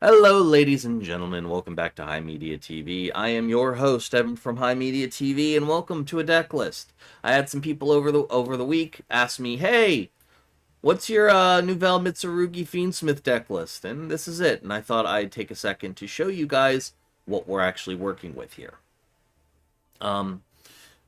Hello, ladies and gentlemen. Welcome back to HIMediaTV. I am your host, Evan from HIMediaTV, and welcome to a deck list. I had some people over the week ask me, "Hey, what's your Nouvelle Mitsurugi Fiendsmith deck list?" And this is it. And I thought I'd take a second to show you guys what we're actually working with here. Um,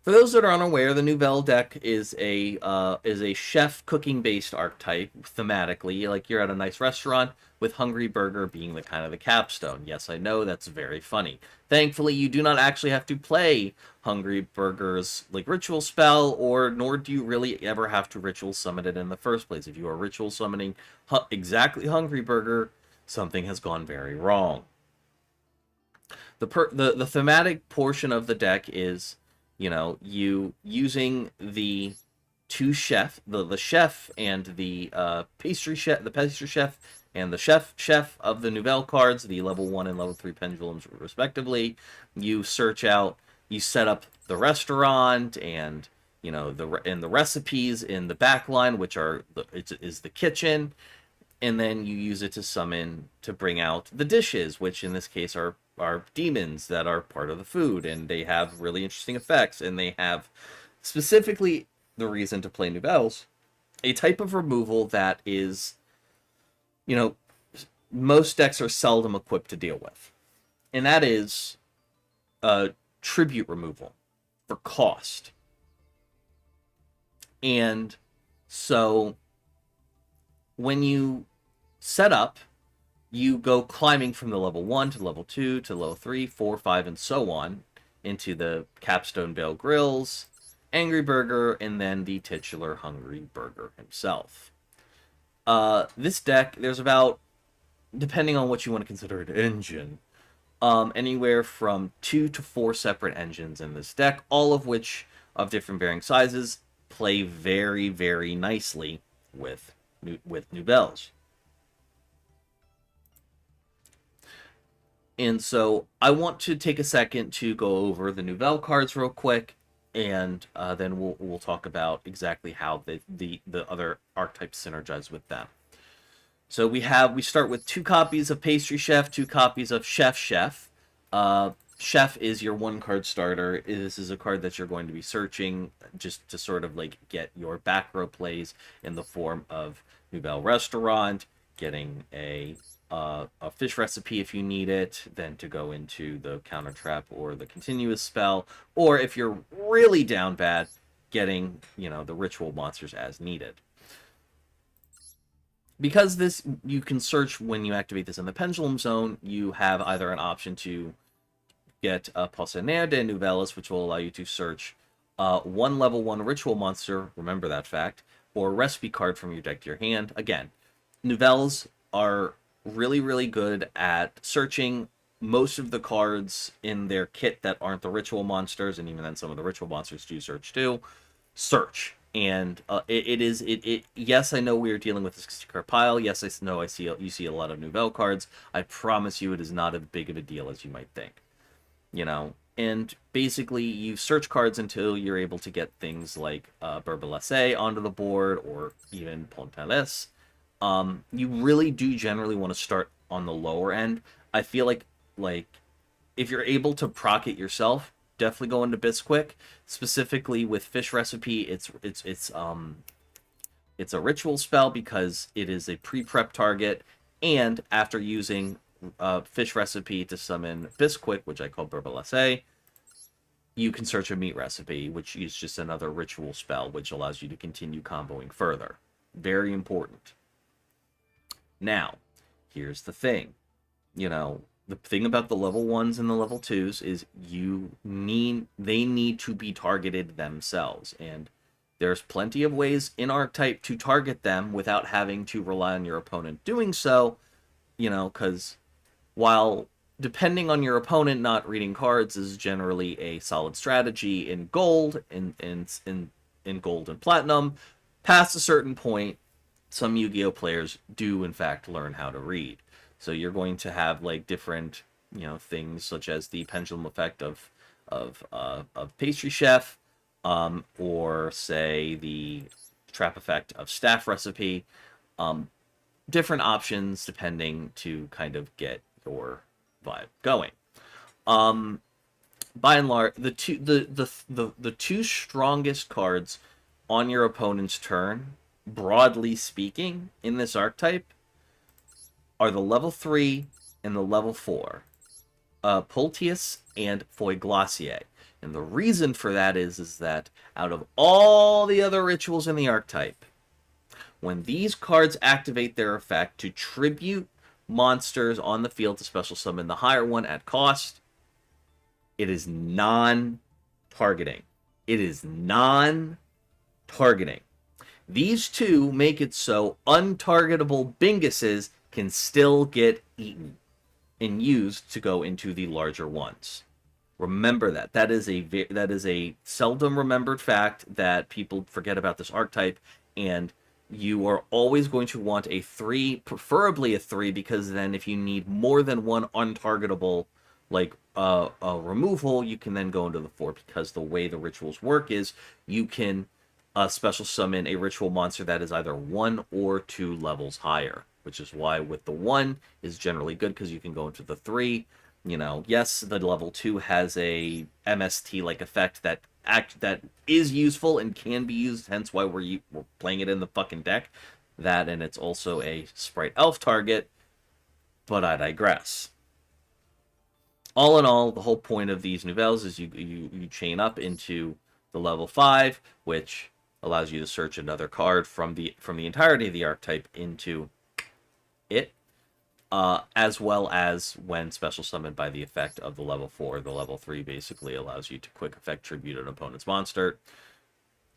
for those that are unaware, the Nouvelle deck is a chef cooking based archetype thematically. Like you're at a nice restaurant with Hungry Burger being the kind of the capstone. Yes, I know that's very funny. Thankfully, you do not actually have to play Hungry Burger's like ritual spell, or nor do you really ever have to ritual summon it in the first place. If you are ritual summoning exactly Hungry Burger, something has gone very wrong. The thematic portion of the deck is, you using the two chef, the chef and the pastry chef and the chef of the Nouvelle cards, the level 1 and level 3 pendulums respectively. You search out, you set up the restaurant and the recipes in the back line, which is the kitchen, and then you use it to summon to bring out the dishes, which in this case are demons that are part of the food, and they have really interesting effects, and they have specifically the reason to play Nouvelles, a type of removal that is, you know, most decks are seldom equipped to deal with, and that is tribute removal for cost. And so when you set up, you go climbing from the level 1 to level 2 to level 3, 4, 5, and so on into the Capstone Bale Grills, Angry Burger, and then the titular Hungry Burger himself. This deck, there's about, depending on what you want to consider an engine, anywhere from 2 to 4 separate engines in this deck, all of which, of different varying sizes, play very, very nicely with Nouvelles. And so I want to take a second to go over the Nouvelle cards real quick, and then we'll talk about exactly how the other archetypes synergize with them. So we start with 2 copies of Pastry Chef, 2 copies of Chef. Chef is your 1 card starter. This is a card that you're going to be searching just to sort of like get your back row plays in the form of Nouvelle Restaurant, getting a fish recipe if you need it, then to go into the counter trap or the continuous spell, or if you're really down bad, getting the ritual monsters as needed. Because this, you can search when you activate this in the pendulum zone. You have either an option to get a Poissonnière de Nouvelles, which will allow you to search 1 level 1 ritual monster, remember that fact, or a recipe card from your deck to your hand. Again, Nouvelles are really, really good at searching most of the cards in their kit that aren't the ritual monsters, and even then some of the ritual monsters do search too. Search. And yes, I know we are dealing with a 60-card pile. Yes, I know you see a lot of Nouvelle cards. I promise you it is not as big of a deal as you might think. And basically you search cards until you're able to get things like Berbelasset onto the board, or even Pontales. You really do generally want to start on the lower end. I feel like if you're able to proc it yourself, definitely go into Bisquick. Specifically with Fish Recipe, it's a ritual spell because it is a pre-prep target, and after using Fish Recipe to summon Bisquick, which I call Berbelasset, you can search a meat recipe, which is just another ritual spell, which allows you to continue comboing further. Very important. Now, here's the thing. The thing about the level 1s and the level 2s is they need to be targeted themselves. And there's plenty of ways in Archetype to target them without having to rely on your opponent doing so, because while depending on your opponent not reading cards is generally a solid strategy in gold, in gold and platinum, past a certain point, some Yu-Gi-Oh players do in fact learn how to read. So you're going to have like different, things such as the pendulum effect of Pastry Chef, or say the trap effect of Staff Recipe. different options depending to kind of get your vibe going. By and large, the two strongest cards on your opponent's turn, broadly speaking, in this archetype, are the level 3 and the level 4, Pultius and Foy Glacier. And the reason for that is that out of all the other rituals in the archetype, when these cards activate their effect to tribute monsters on the field to special summon the higher one at cost, it is non-targeting. It is non-targeting. These two make it so untargetable Binguses can still get eaten and used to go into the larger ones. Remember that. That is a seldom remembered fact that people forget about this archetype, and you are always going to want a 3, preferably a 3, because then if you need more than one untargetable removal, you can then go into the 4, because the way the rituals work is you can special summon a ritual monster that is either 1 or 2 levels higher, which is why with the 1 is generally good, because you can go into the 3. Yes, the level 2 has a MST-like effect that is useful and can be used, hence why we're playing it in the fucking deck. That, and it's also a Sprite Elf target, but I digress. All in all, the whole point of these Nouvelles is you chain up into the level 5, which allows you to search another card from the entirety of the archetype into it. As well as when special summoned by the effect of the level 4, the level 3 basically allows you to quick effect tribute an opponent's monster.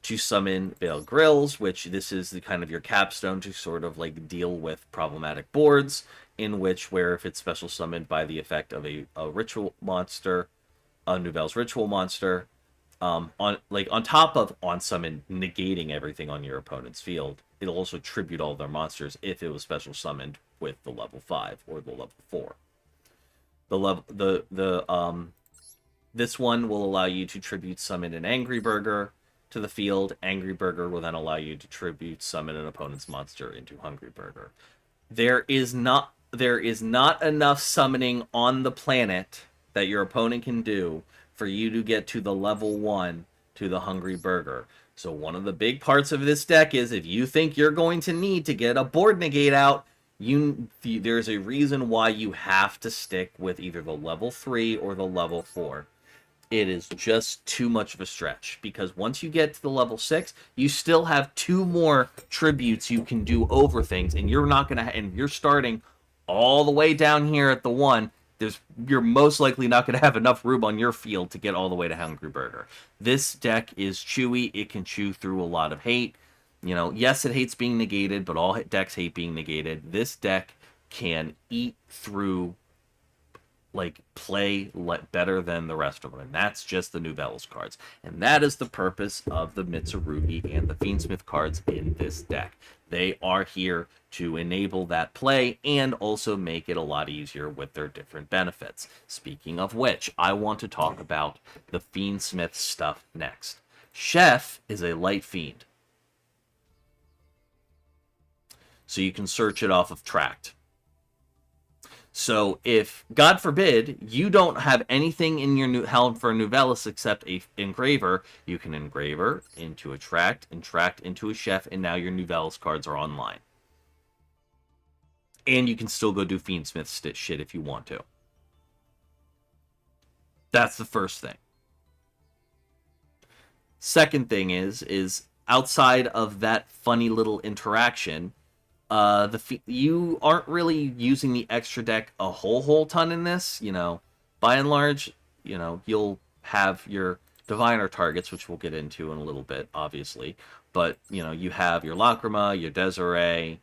To summon Veil Grills, which this is the kind of your capstone to sort of deal with problematic boards, in which where if it's special summoned by the effect of a ritual monster, a Nouvelle's ritual monster, on top of on summon negating everything on your opponent's field, it'll also tribute all their monsters if it was special summoned with the level 5 or the level 4. This one will allow you to tribute summon an Angry Burger to the field. Angry Burger will then allow you to tribute summon an opponent's monster into Hungry Burger. There is not enough summoning on the planet that your opponent can do for you to get to the level 1 to the Hungry Burger. So one of the big parts of this deck is if you think you're going to need to get a board negate out, there's a reason why you have to stick with either the level 3 or the level 4. It is just too much of a stretch, because once you get to the level 6, you still have 2 more tributes you can do over things, and you're starting all the way down here at the 1. You're most likely not going to have enough room on your field to get all the way to Hungry Burger. This deck is chewy. It can chew through a lot of hate. Yes, it hates being negated, but all decks hate being negated. This deck can eat through, play better than the rest of them. And that's just the Nouvelles cards. And that is the purpose of the Mitsurugi and the Fiendsmith cards in this deck. They are here to enable that play and also make it a lot easier with their different benefits. Speaking of which, I want to talk about the Fiendsmith stuff next. Chef is a light fiend, so you can search it off of Tract. So if, God forbid, you don't have anything in your helm for Nouvelles except a engraver, you can engraver into a Tract and Tract into a Chef, and now your Nouvelles cards are online. And you can still go do Fiendsmith shit if you want to. That's the first thing. Second thing is outside of that funny little interaction, you aren't really using the extra deck a whole ton in this. By and large, you'll have your diviner targets, which we'll get into in a little bit, obviously. But, you have your Lacrima, your Desiree,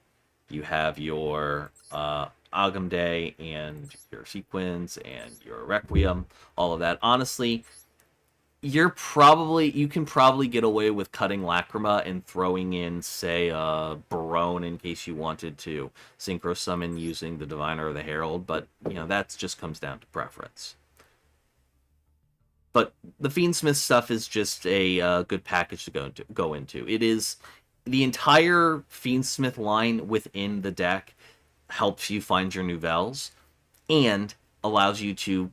you have your Agamde, and your Sequins, and your Requiem, all of that. Honestly, you can probably get away with cutting Lacrima and throwing in, say, Barone in case you wanted to synchro summon using the Diviner or the Herald, but, that just comes down to preference. But the Fiendsmith stuff is just a good package to go into. It is the entire Fiendsmith line within the deck helps you find your Nouvelles, and allows you to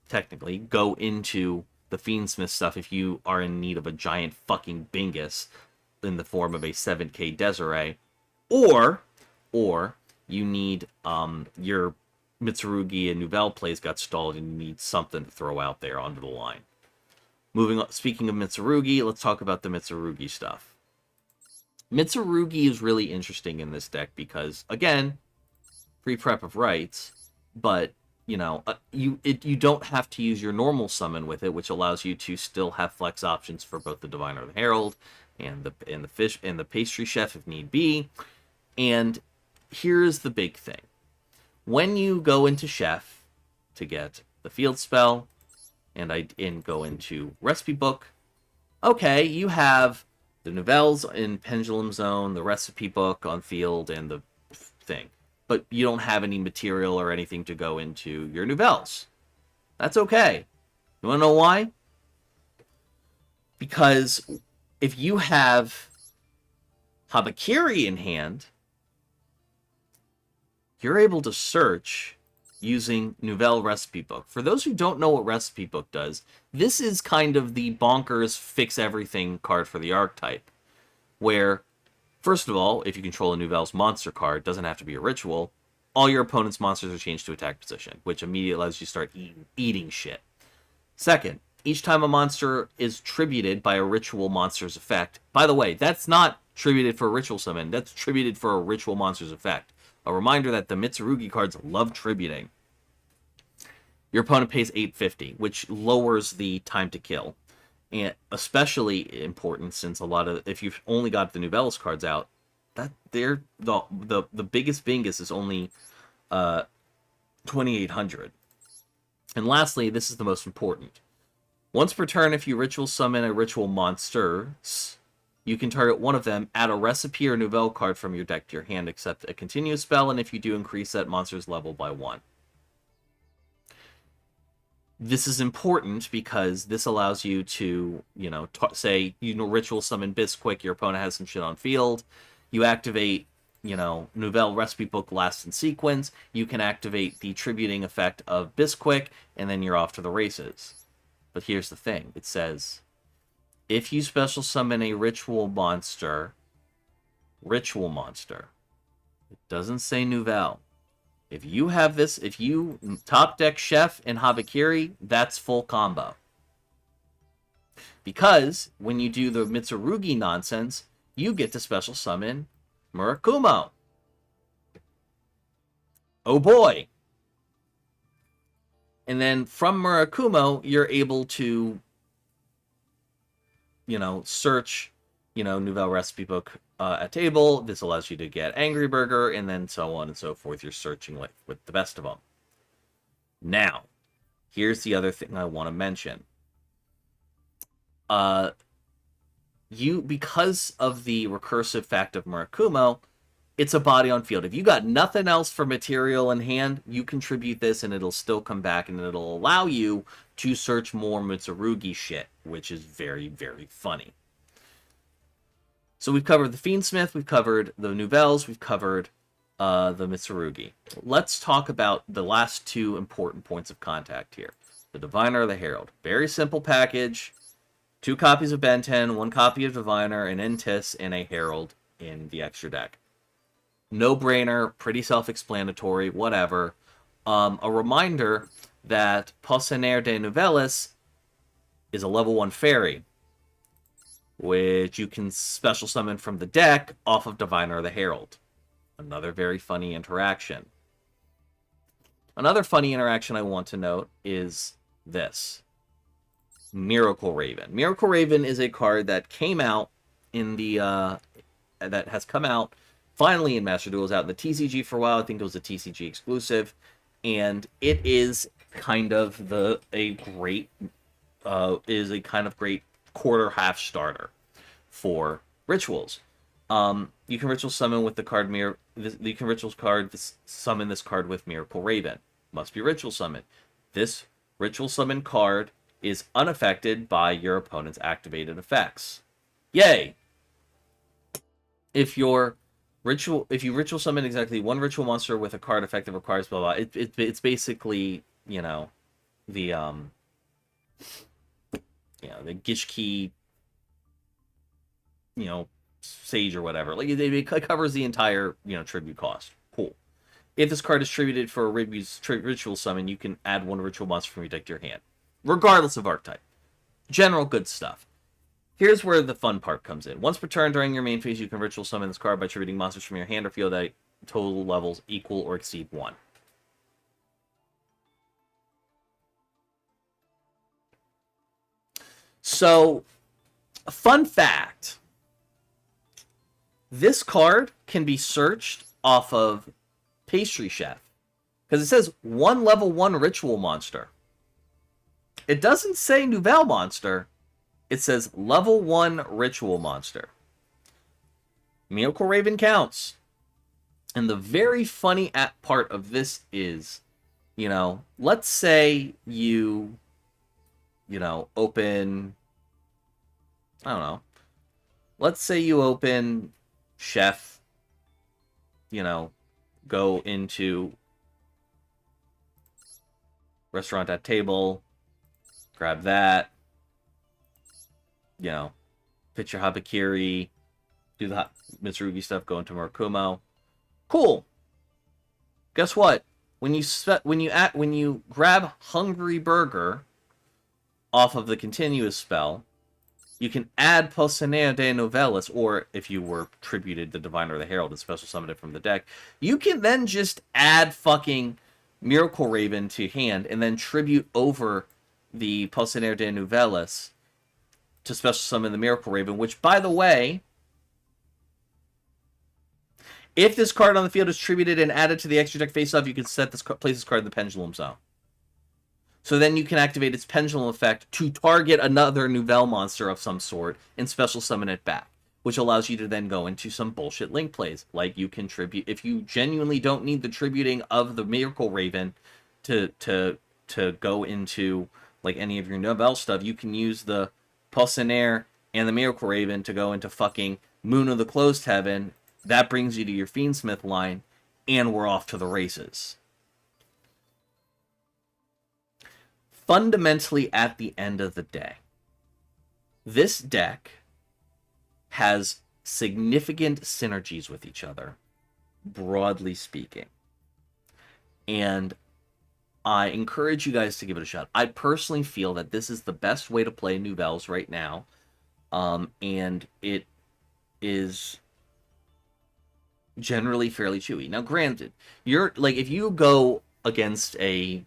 technically go into the Fiendsmith stuff if you are in need of a giant fucking Bingus in the form of a 7k Desiree, or you need your Mitsurugi and Nouvelle plays got stalled and you need something to throw out there onto the line. Moving on, speaking of Mitsurugi, let's talk about the Mitsurugi stuff. Mitsurugi is really interesting in this deck because, again, free prep of rights, but you know, you don't have to use your normal summon with it, which allows you to still have flex options for both the Diviner and the Herald, and the fish and the pastry chef if need be. And here's the big thing: when you go into chef to get the field spell, and go into recipe book, okay, you have the Nouvelles in Pendulum Zone, the recipe book on field, and the thing. But you don't have any material or anything to go into your Nouvelles. That's okay. You want to know why? Because if you have Habakiri in hand, you're able to search using Nouvelle Recipe Book. For those who don't know what Recipe Book does, this is kind of the bonkers fix-everything card for the archetype, where, first of all, if you control a Nouvelle's monster card, it doesn't have to be a ritual, all your opponent's monsters are changed to attack position, which immediately allows you to start eating shit. Second, each time a monster is tributed by a ritual monster's effect, by the way, that's not tributed for a ritual summon, that's tributed for a ritual monster's effect. A reminder that the Mitsurugi cards love tributing. Your opponent pays $850, which lowers the time to kill. And especially important since a lot of, if you've only got the Nouvelles cards out, that they're the biggest Bingus is only 2,800. And lastly, this is the most important. Once per turn, if you ritual summon a ritual monster, you can target one of them, add a recipe or Nouvelle card from your deck to your hand, except a continuous spell, and if you do, increase that monster's level by 1. This is important because this allows you to, you know, say, you know, ritual summon Bisquick, your opponent has some shit on field, you activate, you know, Nouvelle Recipe Book last in sequence, you can activate the tributing effect of Bisquick, and then you're off to the races. But here's the thing, it says, if you special summon a ritual monster, it doesn't say Nouvelle. If you have this, if you top deck Chef and Habakiri, that's full combo. Because when you do the Mitsurugi nonsense, you get to special summon Murakumo. Oh boy. And then from Murakumo, you're able to, you know, search, you know, Nouvelle Recipe Book at table. This allows you to get Angry Burger, and then so on and so forth. You're searching with the best of them. Now, here's the other thing I want to mention. Because of the recursive fact of Murakumo, it's a body on field. If you got nothing else for material in hand, you contribute this and it'll still come back and it'll allow you to search more Mitsurugi shit, which is very, very funny. So we've covered the Fiendsmith, we've covered the Nouvelles, we've covered the Mitsurugi. Let's talk about the last two important points of contact here. The Diviner or the Herald. Very simple package. 2 copies of Ben 10, 1 copy of Diviner, an Entis, and a Herald in the extra deck. No-brainer, pretty self-explanatory, whatever. A reminder that Poissonnière des Nouvelles is a level 1 fairy, which you can special summon from the deck off of Diviner or the Herald. Another very funny interaction. Another funny interaction I want to note is this. Miracle Raven. Miracle Raven is a card that came out in the that has come out finally in Master Duel. It was out in the TCG for a while. I think it was a TCG exclusive, and it is kind of a kind of great quarter half starter for rituals. You can ritual summon with the card you can ritual summon this card with Miracle Raven. Must be ritual summon. This ritual summon card is unaffected by your opponent's activated effects. Yay! If your Ritual. If you ritual summon exactly one ritual monster with a card effect that requires blah blah, it's basically, you know, the the Gishki, you know, Sage or whatever. Like it covers the entire, tribute cost. Cool. If this card is tributed for a ritual summon, you can add one ritual monster from your deck to your hand, regardless of archetype. General good stuff. Here's where the fun part comes in. Once per turn during your main phase, you can ritual summon this card by tributing monsters from your hand or field at total levels equal or exceed 1. So, fun fact. This card can be searched off of Pastry Chef. Because it says one level 1 ritual monster. It doesn't say Nouvelle monster. It says level 1 ritual monster. Miracle Raven counts. And the very funny part of this is, let's say you, open, I don't know. Let's say you open Chef, go into restaurant at table, grab that, pitch your Habakiri, do the Mitsurugi stuff, go into Murakumo. Cool. Guess what? When you grab Hungry Burger off of the continuous spell, you can add Pocionero de Novellas, or if you were tributed the Divine or the Herald and special summoned it from the deck, you can then just add fucking Miracle Raven to hand and then tribute over the Pocionero de Novellas to special summon the Miracle Raven, which, by the way, if this card on the field is tributed and added to the extra deck face-off, you can place this card in the Pendulum Zone. So then you can activate its Pendulum effect to target another Nouvelle monster of some sort and special summon it back, which allows you to then go into some bullshit link plays. Like you can tribute, if you genuinely don't need the tributing of the Miracle Raven to go into like any of your Nouvelle stuff, you can use the Pocionero and the Miracle Raven to go into fucking Moon of the Closed Heaven. That brings you to your Fiendsmith line, and we're off to the races. Fundamentally, at the end of the day, this deck has significant synergies with each other, broadly speaking. And I encourage you guys to give it a shot. I personally feel that this is the best way to play Nouvelles right now. And it is generally fairly chewy. Now, granted, you're like, if you go against a,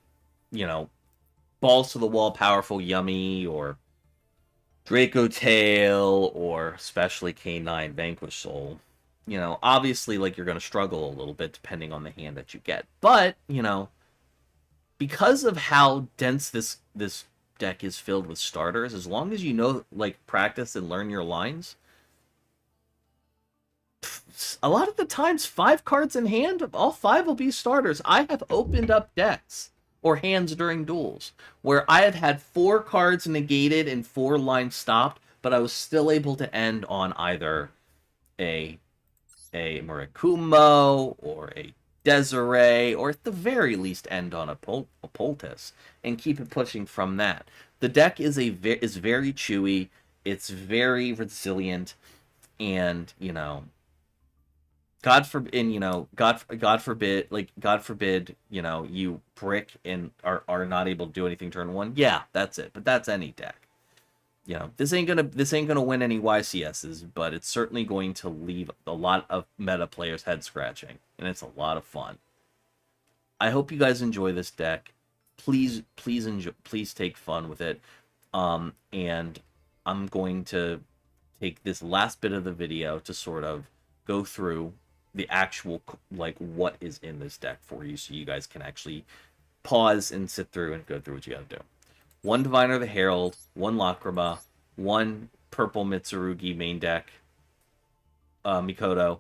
balls to the wall, powerful Yummy, or Draco Tail, or especially K9 Vanquish Soul, obviously, like, you're going to struggle a little bit depending on the hand that you get. But, because of how dense this deck is filled with starters, as long as you practice and learn your lines, a lot of the times 5 cards in hand, all 5 will be starters. I have opened up decks or hands during duels where I have had 4 cards negated and 4 lines stopped, but I was still able to end on either a Murakumo or a Desiree, or at the very least end on a Poultice and keep it pushing from that. The deck is very chewy, it's very resilient, and God forbid, you brick and are not able to do anything turn 1. Yeah, that's it. But that's any deck. This ain't gonna win any YCSs, but it's certainly going to leave a lot of meta players head scratching, and it's a lot of fun. I hope you guys enjoy this deck. Please take fun with it. And I'm going to take this last bit of the video to sort of go through the actual, what is in this deck for you, so you guys can actually pause and sit through and go through what you gotta do. 1 Diviner the Herald, 1 Lacrima, 1 purple Mitsurugi main deck, Mikoto,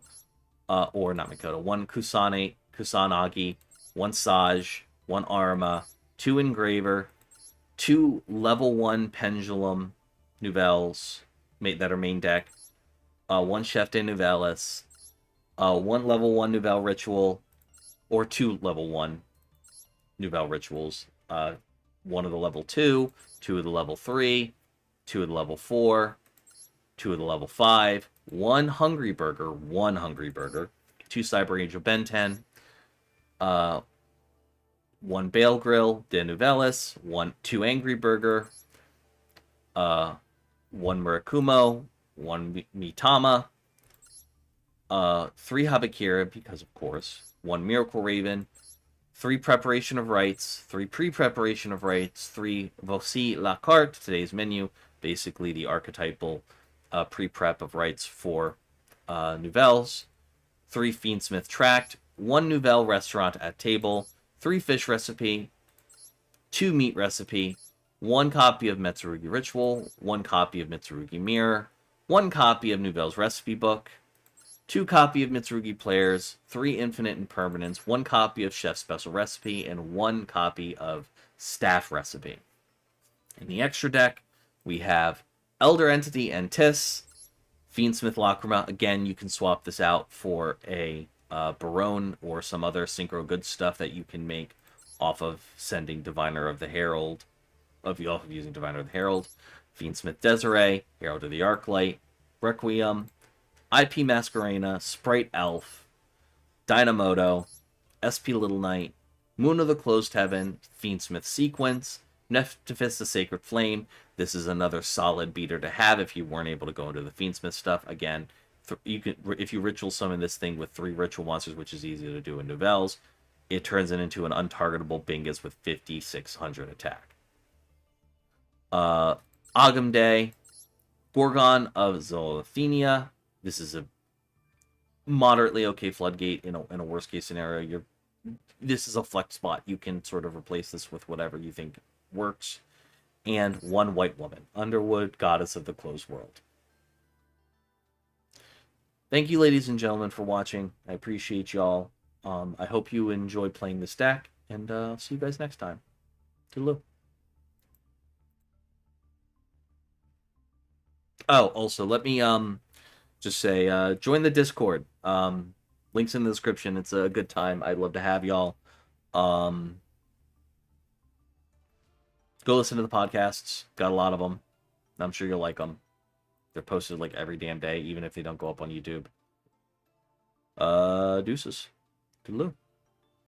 or not Mikoto, 1 Kusanagi, 1 Saj, 1 Arma, 2 Engraver, 2 level 1 Pendulum Nouvelles that are main deck, 1 Chef de Nouvelles, one level 1 Nouvelle ritual, or 2 level 1 Nouvelle rituals. One of the level 2, 2 of the level 3, 2 of the level 4, 2 of the level 5, 1 Hungry Burger, 2 Cyber Angel Benten, 1 Bale Grill, De Nouvelles, 2 Angry Burger, 1 Murakumo, 1 Mitama, 3 Habakira, because of course, 1 Miracle Raven, 3 Preparation of Rites, 3 Pre-Preparation of Rites, 3 Voici la Carte, today's menu, basically the archetypal pre-prep of rites for Nouvelles, 3 Fiendsmith Tract, 1 Nouvelle Restaurant at Table, 3 Fish Recipe, 2 Meat Recipe, 1 copy of Mitsurugi Ritual, 1 copy of Mitsurugi Mirror, 1 copy of Nouvelle's Recipe Book, 2 copy of Mitsurugi Players, 3 Infinite Impermanence, 1 copy of Chef's Special Recipe, and 1 copy of Staff Recipe. In the extra deck, we have Elder Entity and Tis, Fiendsmith Lacrima. Again, you can swap this out for a Barone or some other synchro good stuff that you can make off of sending Diviner of the Herald, off of using Diviner of the Herald, Fiendsmith Desiree, Herald of the Arclight, Requiem, IP Masquerena, Sprite Elf, Dynamoto, SP Little Knight, Moon of the Closed Heaven, Fiendsmith Sequence, Nephthys the Sacred Flame. This is another solid beater to have if you weren't able to go into the Fiendsmith stuff. Again, you can, if you ritual summon this thing with 3 ritual monsters, which is easy to do in Nouvelles, it turns it into an untargetable Bingus with 5,600 attack. Agamde, Gorgon of Zolothenia. This is a moderately okay Floodgate in a worst case scenario. This is a flex spot. You can sort of replace this with whatever you think works. And 1 White Woman, Underwood, Goddess of the Closed World. Thank you, ladies and gentlemen, for watching. I appreciate y'all. I hope you enjoy playing this deck, and I'll see you guys next time. Toodaloo. Oh, also, let me just say, join the Discord. Links in the description. It's a good time. I'd love to have y'all. Go listen to the podcasts. Got a lot of them. I'm sure you'll like them. They're posted like every damn day, even if they don't go up on YouTube. Deuces. Toodaloo.